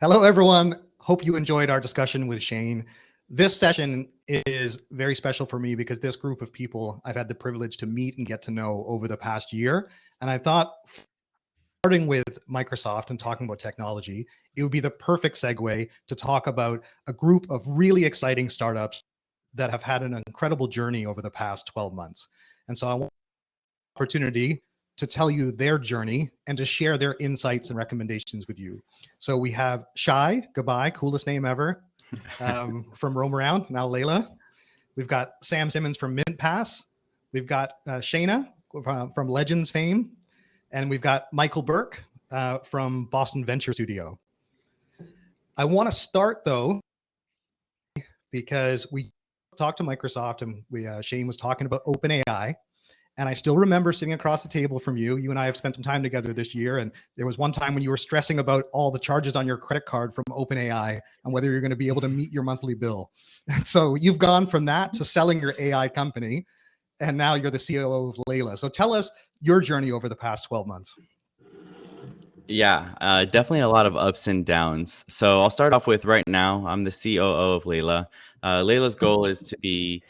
Hello, everyone. Hope you enjoyed our discussion with Shane. This session is very special for me because this group of people I've had the privilege to meet and get to know over the past year. And I thought, starting with Microsoft and talking about technology, it would be the perfect segue to talk about a group of really exciting startups that have had an incredible journey over the past 12 months. And so I want the opportunity to tell you their journey and to share their insights and recommendations with you. So we have Shie Gabbai, coolest name ever, from Roam Around, now Layla. We've got Sam Simmons from Mintpass. We've got Shaina from Legends fame. And we've got Michael Burke from Boston Venture Studio. I want to start, though, because we talked to Microsoft and Shane was talking about OpenAI. And I still remember sitting across the table from you. You and I have spent some time together this year. And there was one time when you were stressing about all the charges on your credit card from OpenAI and whether you're going to be able to meet your monthly bill. So you've gone from that to selling your AI company. And now you're the COO of Layla. So tell us your journey over the past 12 months. Yeah, definitely a lot of ups and downs. So I'll start off with right now, I'm the COO of Layla. Layla's goal is to be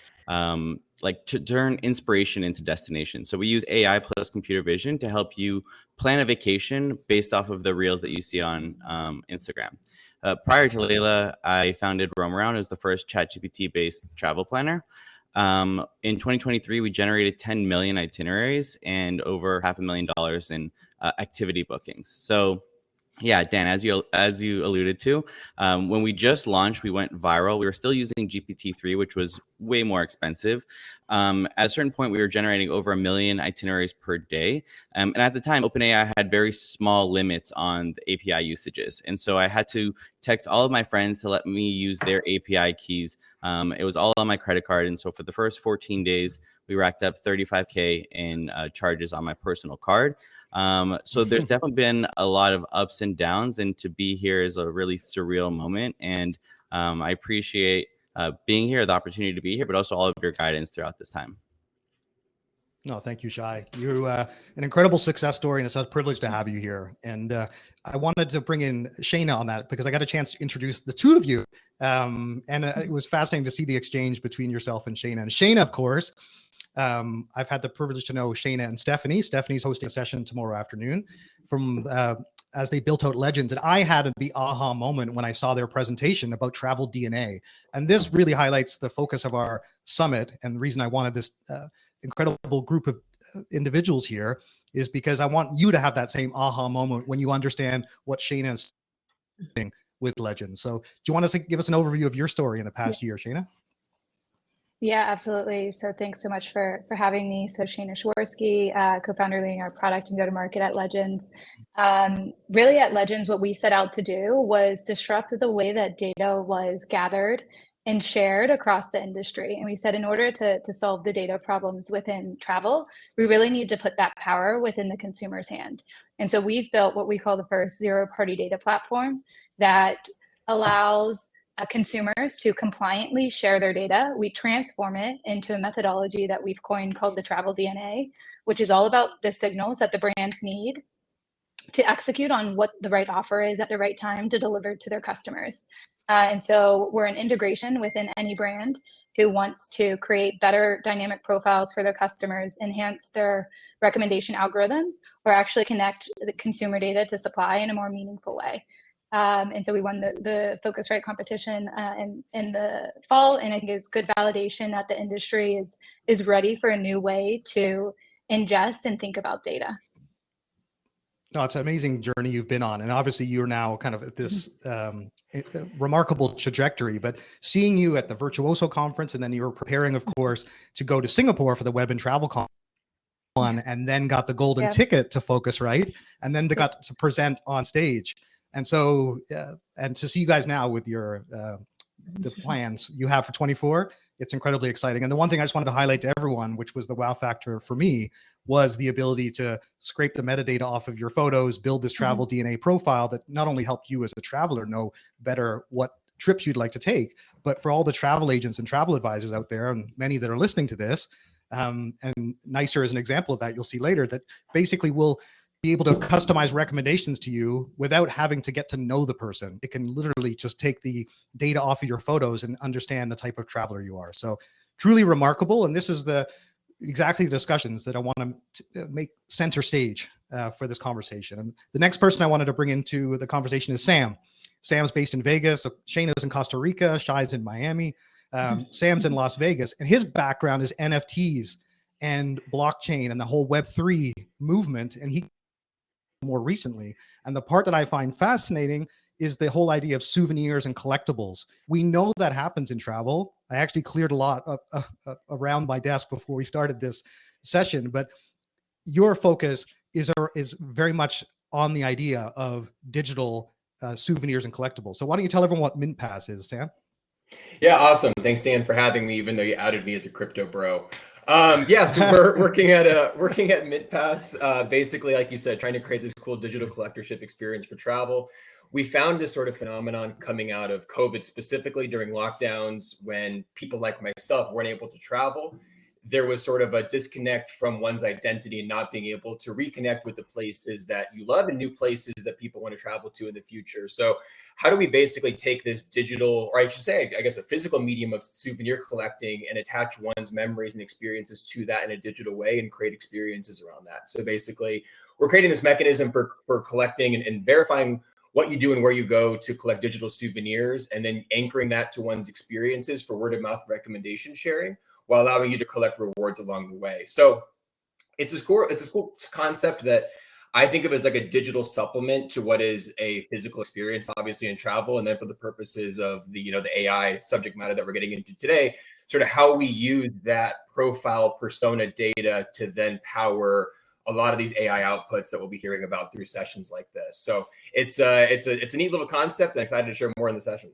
to turn inspiration into destination. So we use AI plus computer vision to help you plan a vacation based off of the reels that you see on Instagram. Prior to Layla, I founded Roam Around as the first ChatGPT-based travel planner. In 2023, we generated 10 million itineraries and over $500,000 in activity bookings. So yeah, Dan, as you alluded to, when we just launched, we went viral. We were still using GPT-3, which was way more expensive. At a certain point, we were generating over 1 million itineraries per day. And at the time, OpenAI had very small limits on the API usages. And so I had to text all of my friends to let me use their API keys. It was all on my credit card. And so for the first 14 days, we racked up $35K in charges on my personal card. So there's definitely been a lot of ups and downs, and to be here is a really surreal moment. And I appreciate being here, the opportunity to be here, but also all of your guidance throughout this time. No, thank you, Shie. You're an incredible success story, and it's a privilege to have you here. And I wanted to bring in Shaina on that because I got a chance to introduce the two of you. And it was fascinating to see the exchange between yourself and Shaina. And Shaina, of course, I've had the privilege to know Shaina and Stephanie. Stephanie's hosting a session tomorrow afternoon from as they built out Legends. And I had the aha moment when I saw their presentation about travel DNA. And this really highlights the focus of our summit. And the reason I wanted this incredible group of individuals here is because I want you to have that same aha moment when you understand what Shaina is doing with Legends. So do you want to give us an overview of your story in the past year, Shaina? Yeah, absolutely. So thanks so much for having me. So Shaina Shiwarski, co-founder leading our product and go-to-market at Legends. Really at Legends, what we set out to do was disrupt the way that data was gathered and shared across the industry. And we said in order to solve the data problems within travel, we really need to put that power within the consumer's hand. And so we've built what we call the first zero-party data platform that allows consumers to compliantly share their data. We transform it into a methodology that we've coined called the travel DNA, which is all about the signals that the brands need to execute on what the right offer is at the right time to deliver to their customers. And so we're an integration within any brand who wants to create better dynamic profiles for their customers, enhance their recommendation algorithms, or actually connect the consumer data to supply in a more meaningful way. And so we won the Focusrite competition in the fall, and I think it's good validation that the industry is ready for a new way to ingest and think about data. No, it's an amazing journey you've been on. And obviously you're now kind of at this remarkable trajectory, but seeing you at the Virtuoso conference, and then you were preparing, of course, to go to Singapore for the Web and Travel Conference, and then got the golden ticket to Focusrite, and then got to present on stage. And so, and to see you guys now with your the plans you have for 24, it's incredibly exciting. And the one thing I just wanted to highlight to everyone, which was the wow factor for me, was the ability to scrape the metadata off of your photos, build this travel DNA profile that not only helped you as a traveler know better what trips you'd like to take, but for all the travel agents and travel advisors out there, and many that are listening to this, and Nicer is an example of that, you'll see later, that basically will be able to customize recommendations to you without having to get to know the person. It can literally just take the data off of your photos and understand the type of traveler you are. So truly remarkable. And this is exactly the discussions that I want to make center stage for this conversation. And the next person I wanted to bring into the conversation is Sam. Sam's based in Vegas. Shaina's in Costa Rica. Shai's in Miami. Sam's in Las Vegas. And his background is NFTs and blockchain and the whole Web3 movement. And he more recently. And the part that I find fascinating is the whole idea of souvenirs and collectibles. We know that happens in travel. I actually cleared a lot around my desk before we started this session, but your focus is very much on the idea of digital souvenirs and collectibles. So why don't you tell everyone what Mintpass is, Sam? Yeah, awesome. Thanks, Dan, for having me, even though you outed me as a crypto bro. Yeah, so we're working at Mintpass, basically, like you said, trying to create this cool digital collectorship experience for travel. We found this sort of phenomenon coming out of COVID, specifically during lockdowns, when people like myself weren't able to travel. There was sort of a disconnect from one's identity and not being able to reconnect with the places that you love and new places that people want to travel to in the future. So how do we basically take this digital, or I should say, I guess, a physical medium of souvenir collecting and attach one's memories and experiences to that in a digital way and create experiences around that? So basically, we're creating this mechanism for collecting and verifying what you do and where you go to collect digital souvenirs, and then anchoring that to one's experiences for word of mouth recommendation sharing, while allowing you to collect rewards along the way. So it's a cool concept that I think of as like a digital supplement to what is a physical experience, obviously in travel. And then for the purposes of the AI subject matter that we're getting into today, sort of how we use that profile persona data to then power a lot of these AI outputs that we'll be hearing about through sessions like this. So it's a neat little concept, and I'm excited to share more in the session.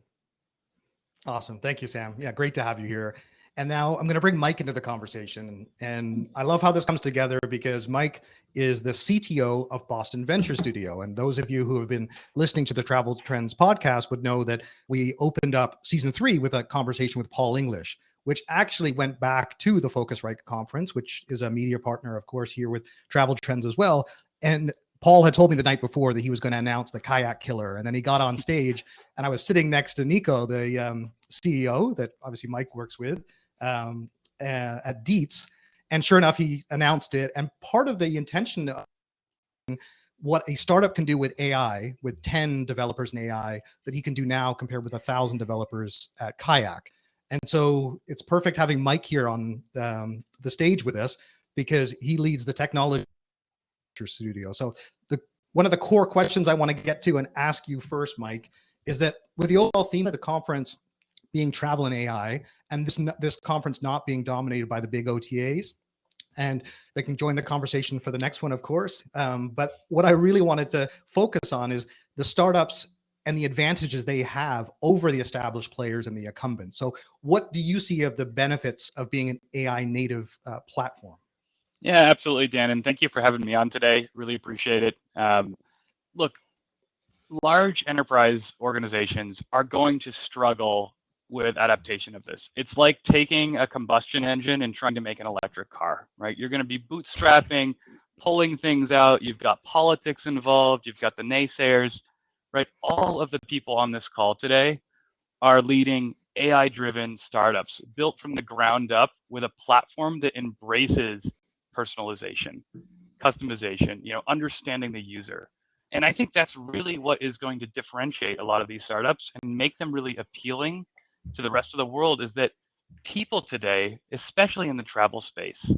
Awesome. Thank you, Sam. Yeah, great to have you here. And now I'm going to bring Mike into the conversation. And I love how this comes together because Mike is the CTO of Boston Venture Studio. And those of you who have been listening to the Travel Trends podcast would know that we opened up season 3 with a conversation with Paul English, which actually went back to the Focusrite conference, which is a media partner, of course, here with Travel Trends as well. And Paul had told me the night before that he was going to announce the kayak killer. And then he got on stage and I was sitting next to Nico, the CEO that obviously Mike works with at Dietz. And sure enough, he announced it. And part of the intention of what a startup can do with AI, with 10 developers in AI, that he can do now compared with 1,000 developers at Kayak. And so it's perfect having Mike here on the stage with us because he leads the technology studio. So one of the core questions I want to get to and ask you first, Mike, is that with the overall theme of the conference being travel and AI, and this conference not being dominated by the big OTAs, and they can join the conversation for the next one, of course. But what I really wanted to focus on is the startups and the advantages they have over the established players and the incumbents. So what do you see of the benefits of being an AI native platform? Yeah, absolutely, Dan. And thank you for having me on today. Really appreciate it. Look, large enterprise organizations are going to struggle with adaptation of this. It's like taking a combustion engine and trying to make an electric car, right? You're going to be bootstrapping, pulling things out. You've got politics involved. You've got the naysayers, right? All of the people on this call today are leading AI-driven startups built from the ground up with a platform that embraces personalization, customization, understanding the user. And I think that's really what is going to differentiate a lot of these startups and make them really appealing to the rest of the world, is that people today, especially in the travel space,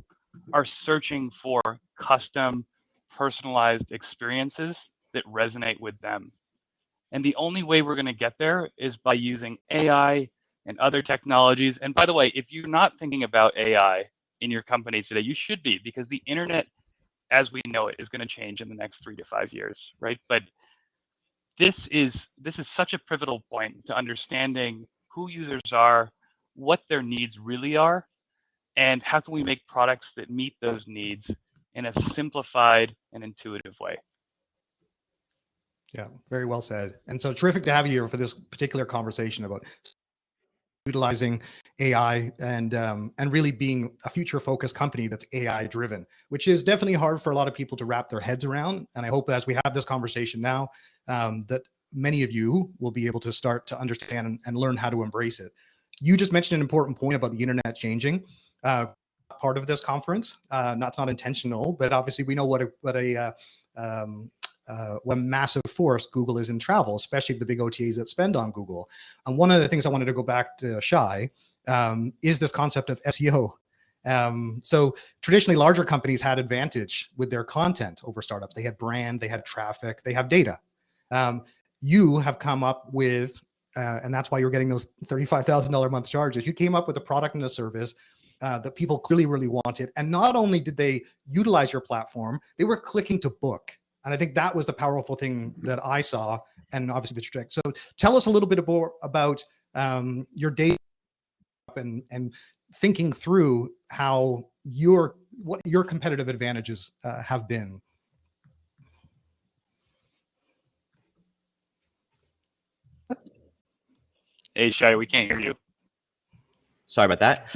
are searching for custom, personalized experiences that resonate with them. And the only way we're going to get there is by using AI and other technologies. And by the way, if you're not thinking about AI in your company today, you should be, because the internet, as we know it, is going to change in the next 3 to 5 years, right? But this is such a pivotal point to understanding who users are, what their needs really are, and how can we make products that meet those needs in a simplified and intuitive way. Yeah, very well said. And so terrific to have you here for this particular conversation about utilizing AI and really being a future-focused company that's AI-driven, which is definitely hard for a lot of people to wrap their heads around. And I hope as we have this conversation now, that many of you will be able to start to understand and learn how to embrace it. You just mentioned an important point about the internet changing. Part of this conference, that's not intentional, but obviously we know what massive force Google is in travel, especially the big OTAs that spend on Google. And one of the things I wanted to go back to Shie is this concept of SEO. So traditionally, larger companies had advantage with their content over startups. They had brand, they had traffic, they have data. You have come up with, and that's why you're getting those $35,000 a month charges. You came up with a product and a service that people clearly really wanted. And not only did they utilize your platform, they were clicking to book. And I think that was the powerful thing that I saw, and obviously the trajectory. So tell us a little bit more about your data and thinking through how what your competitive advantages have been. Hey, Shie, we can't hear you. Sorry about that.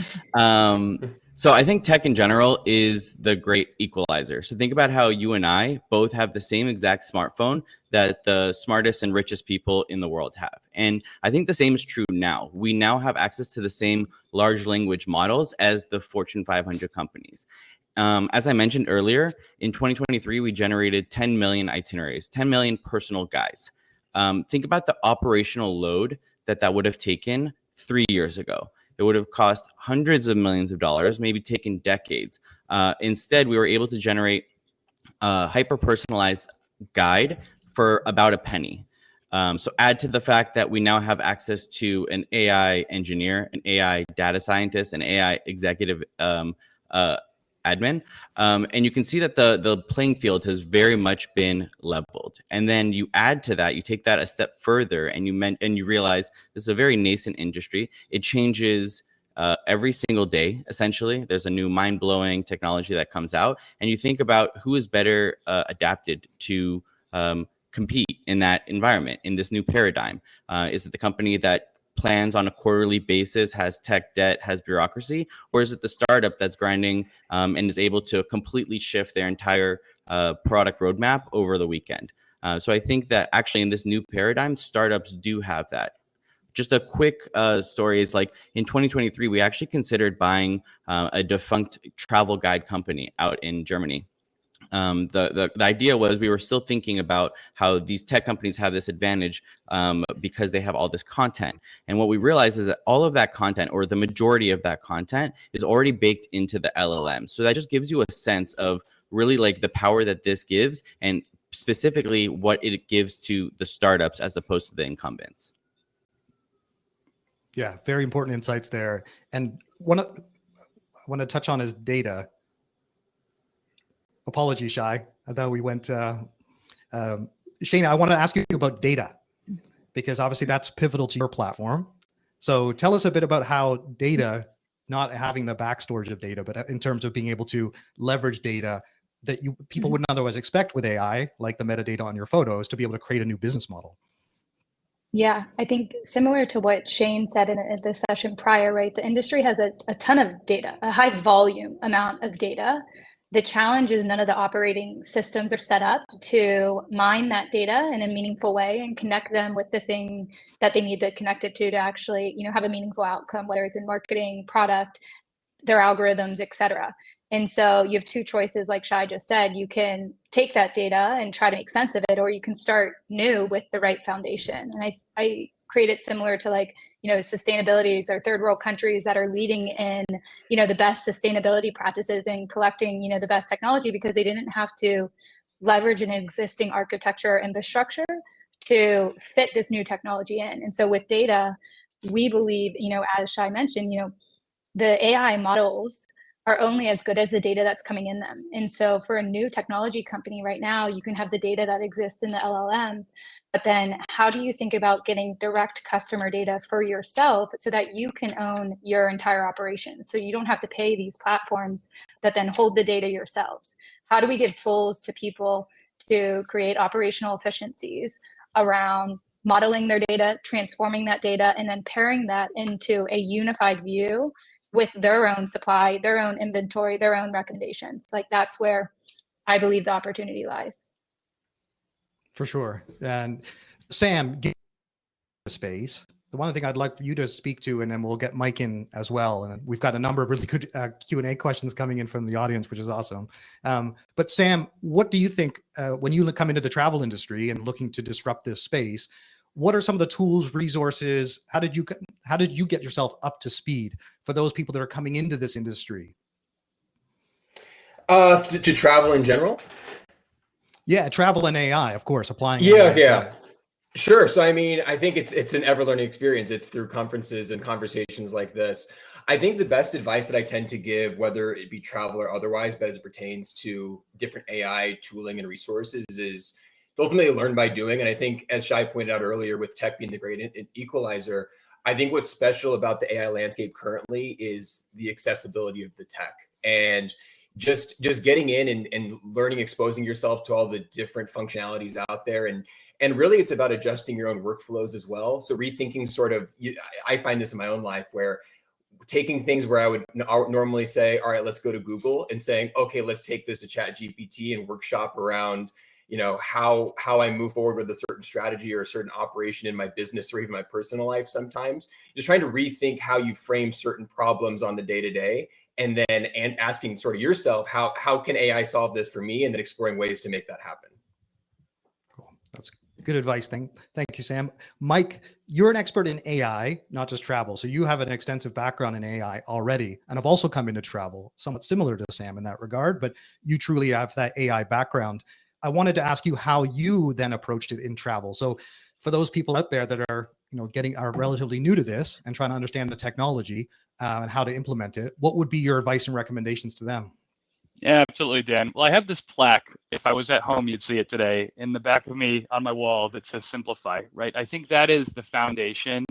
So I think tech in general is the great equalizer. So think about how you and I both have the same exact smartphone that the smartest and richest people in the world have. And I think the same is true now. We now have access to the same large language models as the Fortune 500 companies. As I mentioned earlier, in 2023, we generated 10 million itineraries, 10 million personal guides. Think about the operational load that would have taken 3 years ago. It would have cost hundreds of millions of dollars, maybe taken decades. Instead, we were able to generate a hyper-personalized guide for about a penny. So add to the fact that we now have access to an AI engineer, an AI data scientist, an AI executive admin. And you can see that the playing field has very much been leveled. And then you add to that, you take that a step further, and you realize this is a very nascent industry. It changes every single day, essentially. There's a new mind-blowing technology that comes out, and you think about who is better adapted to compete in that environment, in this new paradigm. Is it the company that plans on a quarterly basis, has tech debt, has bureaucracy, or is it the startup that's grinding and is able to completely shift their entire product roadmap over the weekend? So I think that actually in this new paradigm, startups do have that. Just a quick story is like in 2023, we actually considered buying a defunct travel guide company out in Germany. The idea was we were still thinking about how these tech companies have this advantage because they have all this content. And what we realized is that all of that content, or the majority of that content, is already baked into the LLM. So that just gives you a sense of really like the power that this gives, and specifically what it gives to the startups as opposed to the incumbents. Yeah, very important insights there. And I want to touch on is data. Apologies, Shie. I thought we went. Shaina, I want to ask you about data, because obviously that's pivotal to your platform. So tell us a bit about how data, not having the back storage of data, but in terms of being able to leverage data that people wouldn't otherwise expect with AI, like the metadata on your photos, to be able to create a new business model. Yeah, I think similar to what Shane said in the session prior, right? The industry has a ton of data, a high volume amount of data. The challenge is none of the operating systems are set up to mine that data in a meaningful way and connect them with the thing that they need to connect it to actually, have a meaningful outcome, whether it's in marketing, product, their algorithms, et cetera. And so you have two choices, like Shie just said. You can take that data and try to make sense of it, or you can start new with the right foundation. And I create it similar to sustainability. There are third world countries that are leading in, the best sustainability practices and collecting, the best technology, because they didn't have to leverage an existing architecture infrastructure to fit this new technology in. And so with data, we believe, as Shie mentioned, the AI models are only as good as the data that's coming in them. And so for a new technology company right now, you can have the data that exists in the LLMs, but then how do you think about getting direct customer data for yourself so that you can own your entire operation? So you don't have to pay these platforms that then hold the data yourselves. How do we give tools to people to create operational efficiencies around modeling their data, transforming that data, and then pairing that into a unified view with their own supply, their own inventory, their own recommendations. Like that's where I believe the opportunity lies. For sure. And Sam, give the space. The one thing I'd like for you to speak to, and then we'll get Mike in as well. And we've got a number of really good Q&A questions coming in from the audience, which is awesome. But Sam, what do you think when you come into the travel industry and looking to disrupt this space? What are some of the tools, resources? How did you get yourself up to speed for those people that are coming into this industry? To travel in general? Yeah, travel and AI, of course, applying. Yeah. Sure. So, I mean, I think it's an ever learning experience. It's through conferences and conversations like this. I think the best advice that I tend to give, whether it be travel or otherwise, but as it pertains to different AI tooling and resources, is ultimately learn by doing. And I think, as Shai pointed out earlier, with tech being the great equalizer, I think what's special about the AI landscape currently is the accessibility of the tech. And just getting in and learning, exposing yourself to all the different functionalities out there. And really it's about adjusting your own workflows as well. So rethinking sort of, I find this in my own life where taking things where I would normally say, all right, let's go to Google, and saying, okay, let's take this to ChatGPT and workshop around, how I move forward with a certain strategy or a certain operation in my business or even my personal life sometimes. Just trying to rethink how you frame certain problems on the day-to-day, and then asking sort of yourself, how can AI solve this for me? And then exploring ways to make that happen. Cool. That's good advice. Thank you, Sam. Mike, you're an expert in AI, not just travel. So you have an extensive background in AI already, and have also come into travel, somewhat similar to Sam in that regard, but you truly have that AI background. I wanted to ask you how you then approached it in travel. So for those people out there that are, are relatively new to this and trying to understand the technology and how to implement it, what would be your advice and recommendations to them? Yeah, absolutely, Dan. Well, I have this plaque. If I was at home, you'd see it today in the back of me on my wall that says simplify, right? I think that is the foundation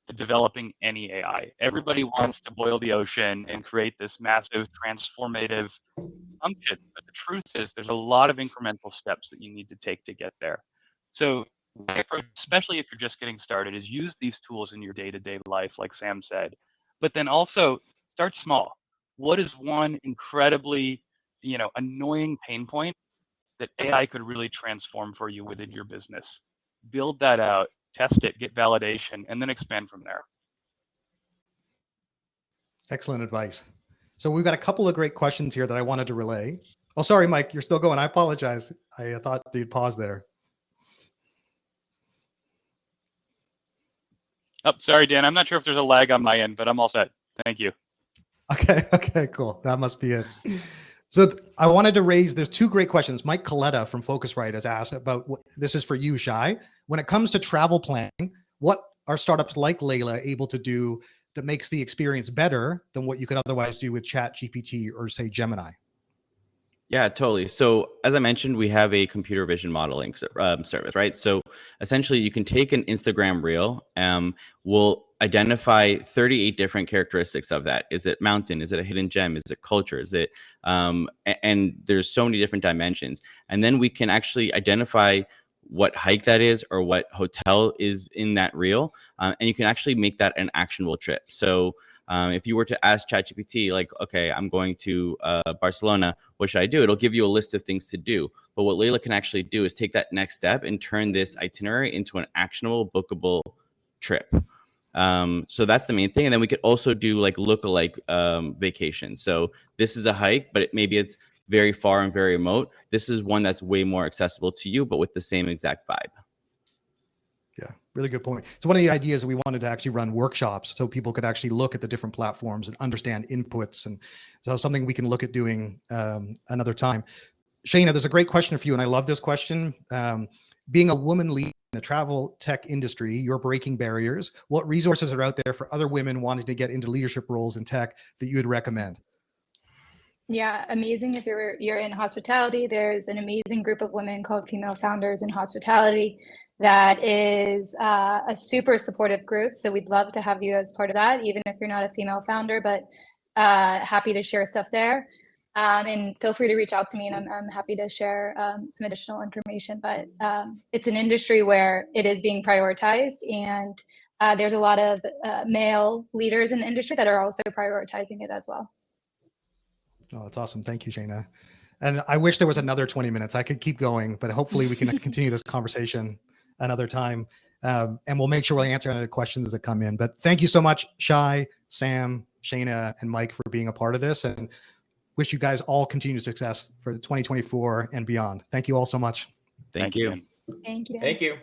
to developing any AI. Everybody wants to boil the ocean and create this massive transformative function. But the truth is there's a lot of incremental steps that you need to take to get there. So my approach, especially if you're just getting started, is use these tools in your day-to-day life, like Sam said, but then also start small. What is one incredibly, annoying pain point that AI could really transform for you within your business? Build that out, test it, get validation, and then expand from there. Excellent advice. So we've got a couple of great questions here that I wanted to relay. Oh, sorry, Mike, you're still going. I apologize. I thought you'd pause there. Oh, sorry, Dan. I'm not sure if there's a lag on my end, but I'm all set. Thank you. Okay, cool. That must be it. So I wanted to raise, there's two great questions. Mike Coletta from Focusrite has asked about, this is for you, Shai. When it comes to travel planning, what are startups like Layla able to do that makes the experience better than what you could otherwise do with ChatGPT or say Gemini? Yeah, totally. So as I mentioned, we have a computer vision modeling service, right? So essentially you can take an Instagram reel, we'll identify 38 different characteristics of that. Is it mountain? Is it a hidden gem? Is it culture? Is it, and there's so many different dimensions. And then we can actually identify what hike that is or what hotel is in that reel. And you can actually make that an actionable trip. So if you were to ask ChatGPT, like, okay, I'm going to Barcelona, what should I do? It'll give you a list of things to do. But what Layla can actually do is take that next step and turn this itinerary into an actionable, bookable trip. So that's the main thing. And then we could also do like lookalike vacation. So this is a hike, but maybe it's very far and very remote. This is one that's way more accessible to you, but with the same exact vibe. Yeah, really good point. So one of the ideas we wanted to actually run workshops so people could actually look at the different platforms and understand inputs. And so something we can look at doing another time. Shaina, there's a great question for you. And I love this question. Being a woman leader in the travel tech industry, you're breaking barriers. What resources are out there for other women wanting to get into leadership roles in tech that you would recommend? Yeah, amazing. If you're in hospitality, there's an amazing group of women called Female Founders in Hospitality that is a super supportive group. So we'd love to have you as part of that, even if you're not a female founder, but happy to share stuff there. And feel free to reach out to me, and I'm happy to share some additional information. But it's an industry where it is being prioritized, and there's a lot of male leaders in the industry that are also prioritizing it as well. Oh, that's awesome. Thank you, Shaina. And I wish there was another 20 minutes. I could keep going, but hopefully we can continue this conversation another time. And we'll make sure we answer any questions that come in. But thank you so much, Shie, Sam, Shaina, and Mike, for being a part of this. And wish you guys all continued success for 2024 and beyond. Thank you all so much. Thank you. Thank you. Thank you.